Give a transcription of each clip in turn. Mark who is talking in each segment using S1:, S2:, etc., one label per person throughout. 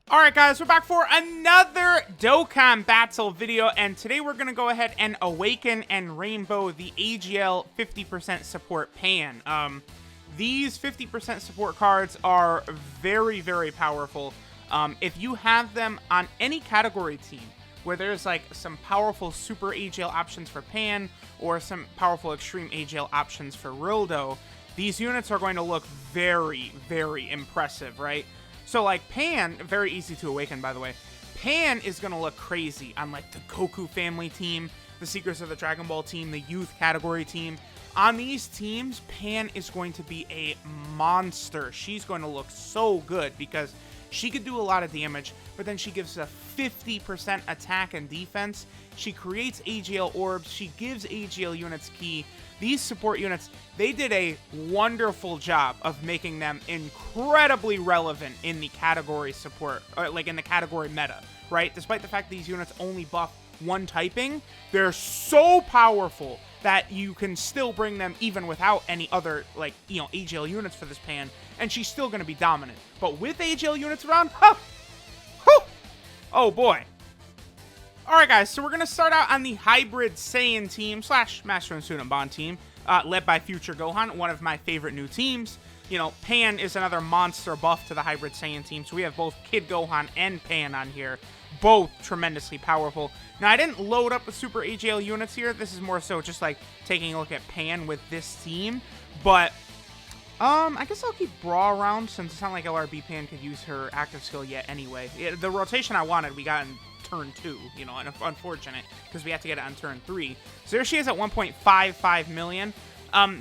S1: Alright guys, we're back for another Dokkan battle video, and today we're going to go ahead and awaken and rainbow the AGL 50% support Pan. These 50% support cards are very, very powerful. If you have them on any category team, where there's like some powerful super AGL options for Pan, or some powerful extreme AGL options for Rildo, these units are going to look very, very impressive, right? So, like, Pan, very easy to awaken, by the way. Pan is going to look crazy on, like, the Goku family team, the Secrets of the Dragon Ball team, the youth category team. On these teams, Pan is going to be a monster. She's going to look so good because she could do a lot of damage, but then she gives a 50% attack and defense. She creates AGL orbs. She gives AGL units ki. These support units, they did a wonderful job of making them incredibly relevant in the category support, or like in the category meta, right? Despite the fact these units only buff one typing, they're so powerful that you can still bring them even without any other, like, you know, AGL units for this Pan, and she's still going to be dominant. But with AGL units around, oh boy. Alright guys, so we're going to start out on the hybrid Saiyan team / Master and Student Bond team, led by Future Gohan, one of my favorite new teams. You know, Pan is another monster buff to the hybrid Saiyan team, so we have both Kid Gohan and Pan on here, both tremendously powerful. Now, I didn't load up the super AGL units here. This is more so just like taking a look at Pan with this team, but I guess I'll keep Bra around since it's not like LRB Pan could use her active skill yet anyway. The rotation I wanted, we got in turn 2, you know, and unfortunate because we have to get it on turn 3. So there she is at 1.55 million.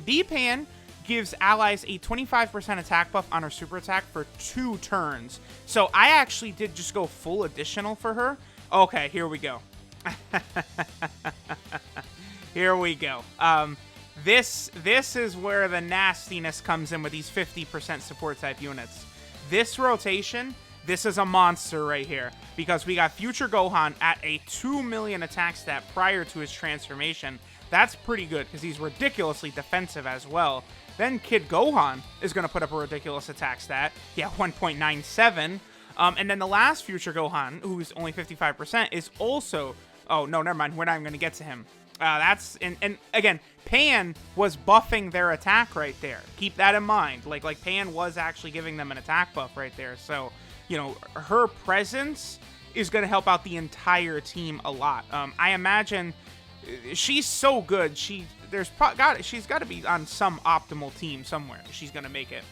S1: B-Pan gives allies a 25% attack buff on her super attack for 2 turns. So I actually did just go full additional for her. Okay, here we go. Here we go. This is where the nastiness comes in with these 50% support type units. This rotation, this is a monster right here, because we got Future Gohan at a 2 million attack stat prior to his transformation. That's pretty good, because he's ridiculously defensive as well. Then Kid Gohan is going to put up a ridiculous attack stat. Yeah, 1.97. And then the last Future Gohan, who's only 55%, is also... Oh, no, never mind. We're not even going to get to him. And again, Pan was buffing their attack right there. Keep that in mind. Like Pan was actually giving them an attack buff right there. So, you know, her presence is going to help out the entire team a lot. I imagine she's so good. She's got to be on some optimal team somewhere. She's going to make it.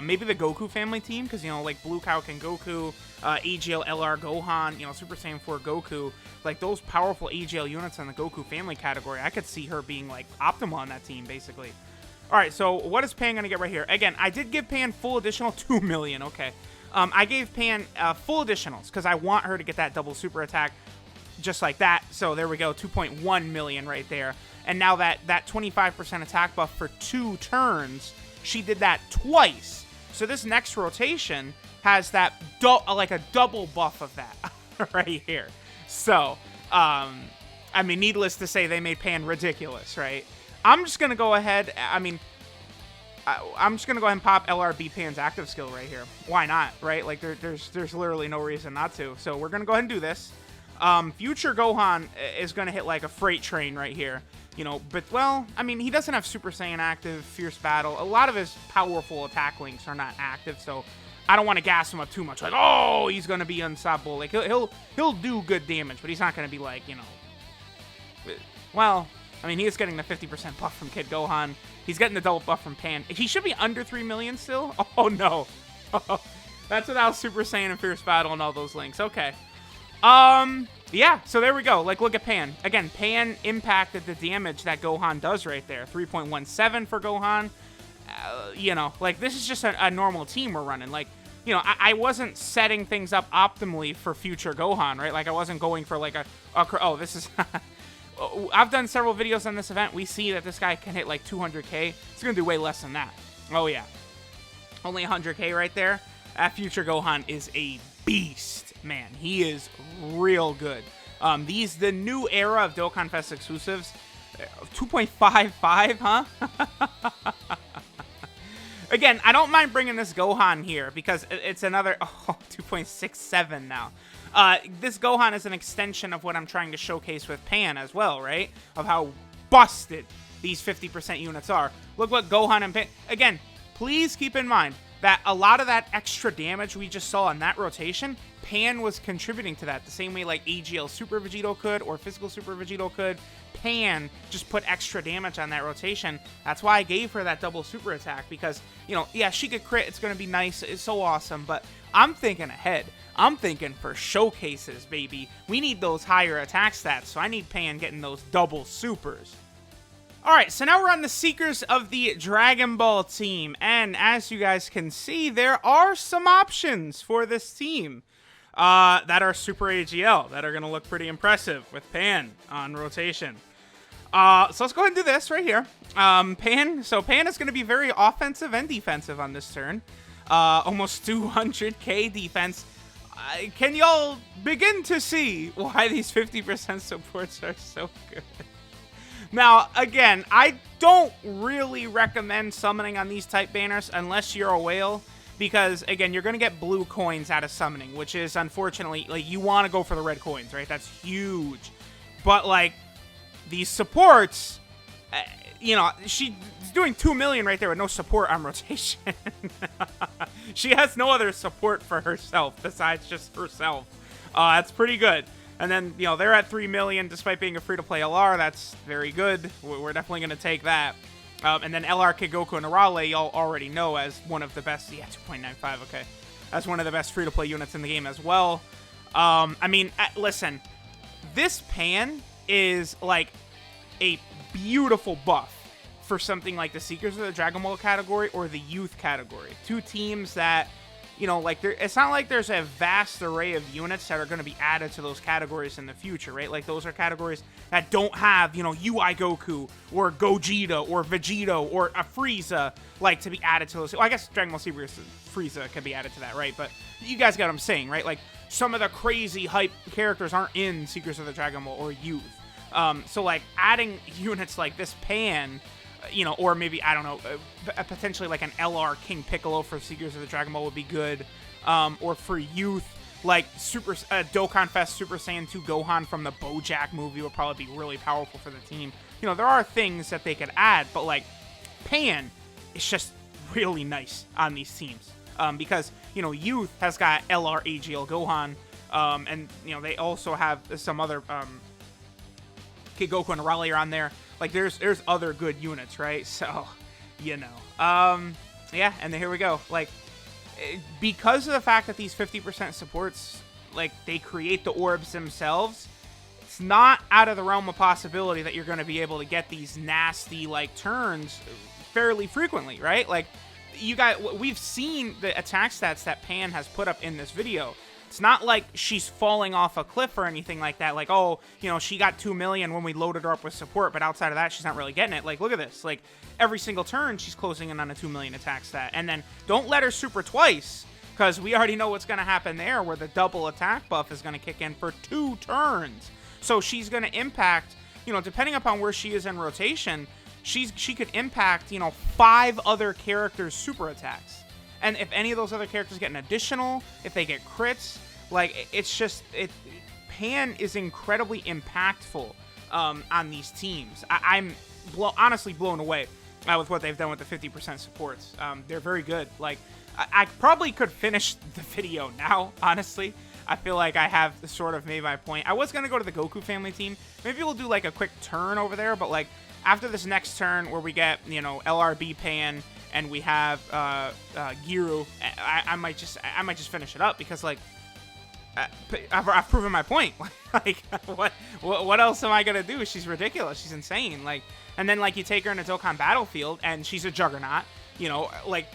S1: Maybe the Goku family team, because, you know, like Blue Kaioken Goku, AGL LR Gohan, you know, Super Saiyan 4 Goku, like those powerful AGL units on the Goku family category, I could see her being, like, optimal on that team, basically. Alright, so what is Pan going to get right here? Again, I did give Pan full additional 2 million, okay. I gave Pan full additionals, because I want her to get that double super attack, just like that. So there we go, 2.1 million right there. And now that 25% attack buff for 2 turns... She did that twice. So this next rotation has that like a double buff of that right here. So, I mean, needless to say, they made Pan ridiculous, right? I'm just going to go ahead. I mean, I'm just going to go ahead and pop LRB Pan's active skill right here. Why not, right? Like, there's literally no reason not to. So we're going to go ahead and do this. Future Gohan is going to hit like a freight train right here. You know, but, well, I mean, he doesn't have Super Saiyan active, Fierce Battle. A lot of his powerful attack links are not active, so I don't want to gas him up too much. Like, oh, he's going to be unstoppable. Like, he'll do good damage, but he's not going to be like, you know... Well, I mean, he is getting the 50% buff from Kid Gohan. He's getting the double buff from Pan. He should be under 3 million still? Oh, no. That's without Super Saiyan and Fierce Battle and all those links. Okay. Yeah, so there we go. Like, look at Pan. Again, Pan impacted the damage that Gohan does right there. 3.17 for Gohan. You know, like, this is just a normal team we're running. Like, you know, I wasn't setting things up optimally for Future Gohan, right? Like, I wasn't going for, like, oh, this is... I've done several videos on this event. We see that this guy can hit, like, 200k. It's going to do way less than that. Oh, yeah. Only 100k right there. That Future Gohan is a beast. Man, he is real good. The new era of Dokkan Fest exclusives, 2.55, huh? Again, I don't mind bringing this Gohan here because it's another 2.67 now. This Gohan is an extension of what I'm trying to showcase with Pan as well, right? Of how busted these 50% units are. Look what Gohan and Pan... Again, please keep in mind that a lot of that extra damage we just saw in that rotation, Pan was contributing to that. The same way like AGL Super Vegito could or Physical Super Vegito could. Pan just put extra damage on that rotation. That's why I gave her that double super attack because, you know, yeah, she could crit. It's going to be nice. It's so awesome. But I'm thinking ahead. I'm thinking for showcases, baby. We need those higher attack stats. So I need Pan getting those double supers. Alright, so now we're on the Seekers of the Dragon Ball team, and as you guys can see, there are some options for this team that are Super AGL, that are going to look pretty impressive with Pan on rotation. So let's go ahead and do this right here. Pan is going to be very offensive and defensive on this turn. Almost 200k defense. Can y'all begin to see why these 50% supports are so good? Now, again, I don't really recommend summoning on these type banners unless you're a whale, because, again, you're going to get blue coins out of summoning, which is, unfortunately, like, you want to go for the red coins, right? That's huge. But, like, these supports, you know, she's doing 2 million right there with no support on rotation. She has no other support for herself besides just herself. That's pretty good. And then, you know, they're at 3 million despite being a free-to-play LR. That's very good. We're definitely going to take that. And then LR Kid Goku and Arale, y'all already know as one of the best. Yeah, 2.95, okay. As one of the best free-to-play units in the game as well. I mean, listen. This Pan is, like, a beautiful buff for something like the Seekers of the Dragon Ball category or the Youth category. Two teams that... You know, like, it's not like there's a vast array of units that are going to be added to those categories in the future, right? Like, those are categories that don't have, you know, UI Goku or Gogeta or Vegito or a Frieza, like, to be added to those. Well, I guess Dragon Ball Super Frieza can be added to that, right? But you guys get what I'm saying, right? Like, some of the crazy hype characters aren't in Seekers of the Dragon Ball or Youth. So, like, adding units like this Pan... You know, or maybe, I don't know, potentially like an LR King Piccolo for Seekers of the Dragon Ball would be good. Or for Youth, like Dokkan Fest Super Saiyan 2 Gohan from the BoJack movie would probably be really powerful for the team. You know, there are things that they could add, but like Pan is just really nice on these teams. Because, you know, Youth has got LR AGL Gohan, and, you know, they also have some other Kid Goku and Arale are on there. Like, there's other good units, right? So, you know. Yeah, and then here we go. Like, because of the fact that these 50% supports, like, they create the orbs themselves, it's not out of the realm of possibility that you're going to be able to get these nasty, like, turns fairly frequently, right? Like, we've seen the attack stats that Pan has put up in this video. It's not like she's falling off a cliff or anything like that. Like, oh, you know, she got 2 million when we loaded her up with support, but outside of that, she's not really getting it. Like, look at this. Like, every single turn, she's closing in on a 2 million attack stat. And then don't let her super twice, because we already know what's going to happen there, where the double attack buff is going to kick in for 2 turns. So she's going to impact, you know, depending upon where she is in rotation, she could impact, you know, 5 other characters' super attacks. And if any of those other characters get an additional, if they get crits, like, it's just, Pan is incredibly impactful on these teams. I'm honestly blown away with what they've done with the 50% supports. They're very good. Like, I probably could finish the video now, honestly. I feel like I have sort of made my point. I was going to go to the Goku family team. Maybe we'll do, like, a quick turn over there, but, like, after this next turn where we get, you know, LRB Pan and we have Giru, I might just finish it up because, like, I've proven my point. Like, what else am I gonna do? She's ridiculous. She's insane. Like, and then, like, you take her in a Dokkan Battlefield, and she's a juggernaut. You know, like,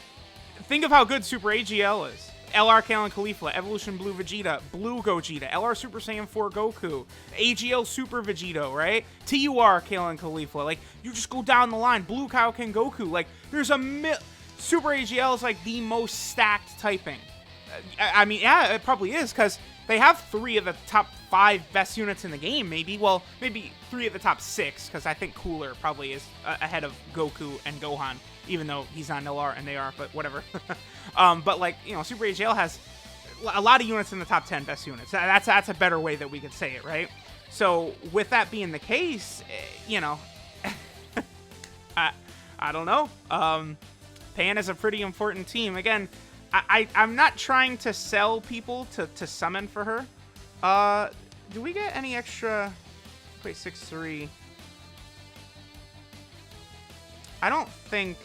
S1: think of how good Super AGL is. LR Kalen Caulifla, Evolution Blue Vegeta, Blue Gogeta, LR Super Saiyan 4 Goku, AGL Super Vegito, right? TUR Kalen Caulifla. Like, you just go down the line. Blue Kaioken Goku. Like, there's Super AGL is, like, the most stacked typing I mean, yeah, it probably is, because they have 3 of the top 5 best units in the game, maybe. Well, maybe 3 of the top 6, because I think Cooler probably is ahead of Goku and Gohan, even though he's on LR and they are, but whatever. But, like, you know, Super AGL has a lot of units in the top 10 best units. That's a better way that we could say it, right? So, with that being the case, you know, I don't know. Pan is a pretty important team. Again, I'm not trying to sell people to summon for her. Do we get any extra... Wait, 6-3. I don't think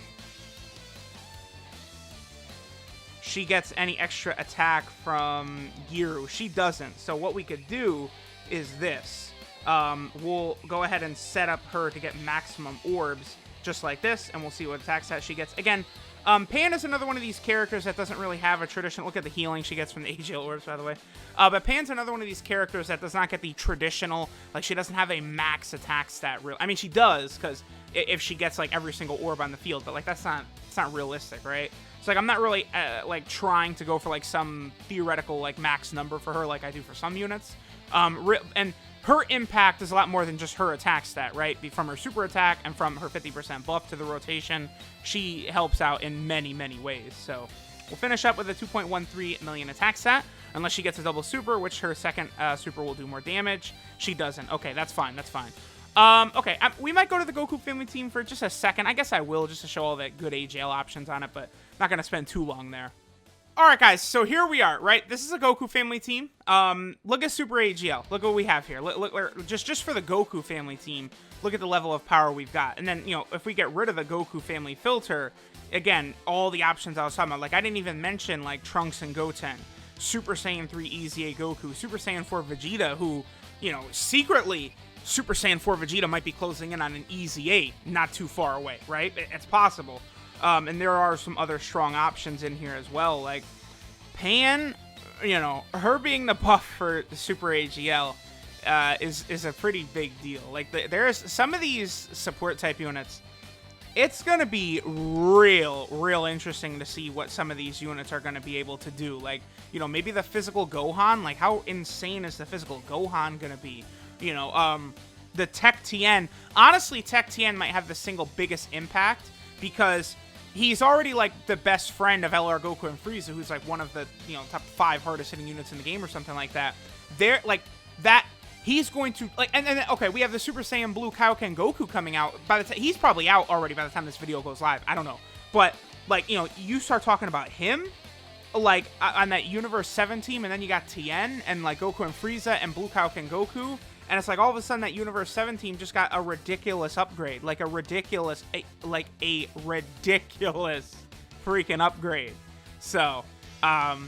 S1: she gets any extra attack from Giru. She doesn't. So what we could do is this. We'll go ahead and set up her to get maximum orbs, just like this, and we'll see what attack stat she gets. Again, Pan is another one of these characters that doesn't really have a traditional... Look at the healing she gets from the AGL orbs, by the way. But Pan's another one of these characters that does not get the traditional... Like, she doesn't have a max attack stat. I mean, she does, because if she gets, like, every single orb on the field. But, like, it's not realistic, right? So, like, I'm not really, like, trying to go for, like, some theoretical, like, max number for her like I do for some units. And her impact is a lot more than just her attack stat, right? From her super attack and from her 50% buff to the rotation, she helps out in many, many ways. So we'll finish up with a 2.13 million attack stat, unless she gets a double super, which her second super will do more damage. She doesn't. Okay, that's fine. That's fine. Okay, we might go to the Goku family team for just a second. I guess I will, just to show all the good AGL options on it, but not going to spend too long there. Alright, guys, so here we are, right? This is a Goku family team. Look at Super AGL. Look what we have here. Look, just for the Goku family team, look at the level of power we've got. And then, you know, if we get rid of the Goku family filter, again, all the options I was talking about. Like, I didn't even mention, like, Trunks and Goten, Super Saiyan 3 EZA Goku, Super Saiyan 4 Vegeta, who, you know, secretly, Super Saiyan 4 Vegeta might be closing in on an EZA not too far away, right? It's possible. And there are some other strong options in here as well. Like, Pan, you know, her being the buff for the Super AGL is a pretty big deal. Like, there's some of these support type units, it's going to be real interesting to see what some of these units are going to be able to do. Like, you know, maybe the physical Gohan, like, how insane is the physical Gohan going to be? You know, the Tech Tien, honestly, Tech Tien might have the single biggest impact, because he's already, like, the best friend of LR Goku and Frieza, who's, like, one of the, you know, top 5 hardest hitting units in the game or something like that. They're, like, that, he's going to, like, and then, okay, we have the Super Saiyan Blue Kaioken Goku coming out. By the time, he's probably out already by the time this video goes live. I don't know. But, like, you know, you start talking about him, like, on that Universe 7 team, and then you got Tien, and, like, Goku and Frieza, and Blue Kaioken Goku. And it's like all of a sudden that Universe 7 team just got a ridiculous upgrade. Like a ridiculous freaking upgrade. So,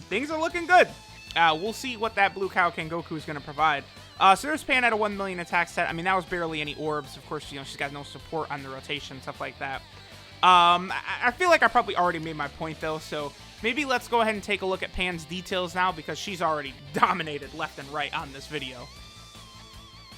S1: things are looking good. We'll see what that Blue Kaioken Goku is going to provide. So there's Pan at a 1 million attack set. I mean, that was barely any orbs. Of course, you know, she's got no support on the rotation, stuff like that. I feel like I probably already made my point, though. So maybe let's go ahead and take a look at Pan's details now, because she's already dominated left and right on this video.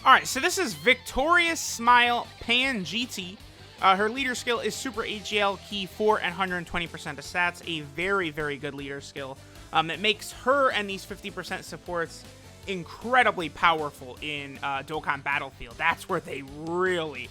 S1: Alright, so this is Victorious Smile Pan GT. Her leader skill is Super AGL Key 4 and 120% of stats. A very, very good leader skill. It makes her and these 50% supports incredibly powerful in Dokkan Battlefield. That's where they really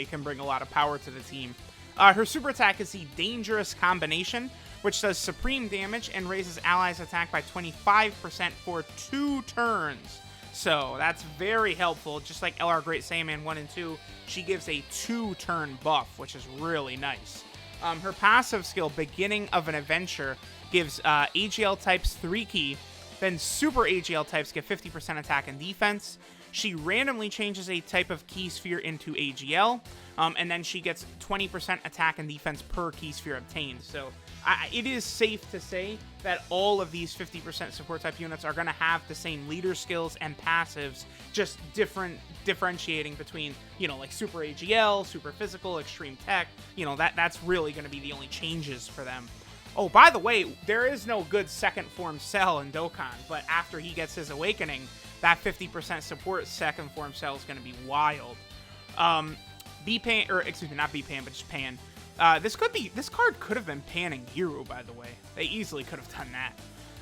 S1: can bring a lot of power to the team. Her super attack is the Dangerous Combination, which does supreme damage and raises allies' attack by 25% for 2 turns. So that's very helpful. Just like LR Great Saiyaman 1 and 2, she gives a 2-turn buff, which is really nice. Her passive skill, Beginning of an Adventure, gives AGL types 3 key, then Super AGL types get 50% attack and defense. She randomly changes a type of key sphere into AGL, and then she gets 20% attack and defense per key sphere obtained. So it is safe to say that all of these 50% support type units are going to have the same leader skills and passives, just differentiating between, you know, like Super AGL, Super Physical, Extreme Tech. You know, that's really going to be the only changes for them. Oh, by the way, there is no good second form Cell in Dokkan, but after he gets his awakening, that 50% support second form Cell is going to be wild. B-Pan, or excuse me, not B-Pan, but just Pan. This card could have been Pan and Giru, by the way. They easily could have done that.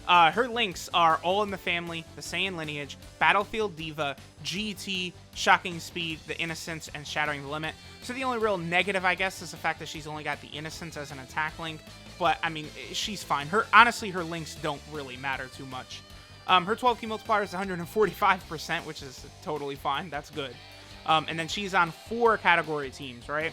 S1: Her links are all in the family, the Saiyan lineage, Battlefield Diva, GT, Shocking Speed, the Innocence, and Shattering the Limit. So the only real negative, I guess, is the fact that she's only got the Innocence as an attack link. But, I mean, she's fine. Honestly, her links don't really matter too much. Her 12 key multiplier is 145%, which is totally fine. That's good. And then she's on 4 category teams, right?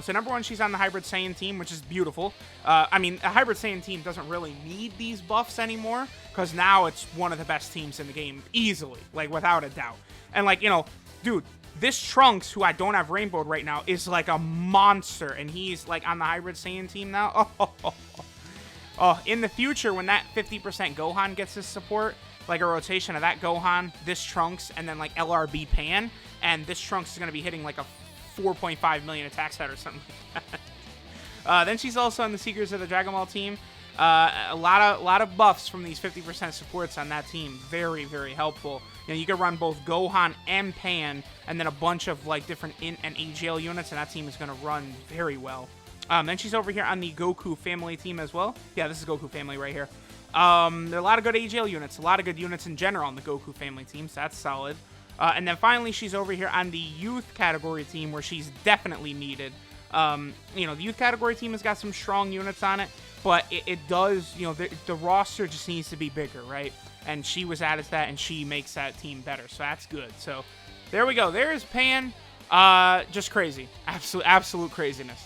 S1: So number 1, she's on the Hybrid Saiyan team, which is beautiful. I mean, a Hybrid Saiyan team doesn't really need these buffs anymore, because now it's one of the best teams in the game, easily, like, without a doubt. And, like, you know, dude, this Trunks, who I don't have rainbowed right now, is, like, a monster, and he's, like, on the Hybrid Saiyan team now. Oh, in the future, when that 50% Gohan gets his support, like a rotation of that Gohan, this Trunks, and then, like, LRB Pan, and this Trunks is going to be hitting, like, a 4.5 million attack stat or something like that. Then she's also on the Seekers of the Dragon Ball team. A lot of buffs from these 50% supports on that team. Very, very helpful. You know, you can run both Gohan and Pan, and then a bunch of like different INT and AGL units, and that team is going to run very well. Then she's over here on the Goku family team as well. Yeah, this is Goku family right here. There are a lot of good AGL units, a lot of good units in general on the Goku family team, so that's solid. And then finally, she's over here on the youth category team, where she's definitely needed. You know, the youth category team has got some strong units on it, but it does, you know, the roster just needs to be bigger, right? And she was added to that, and she makes that team better, so that's good. So there we go. There's Pan. Just crazy. Absolute craziness.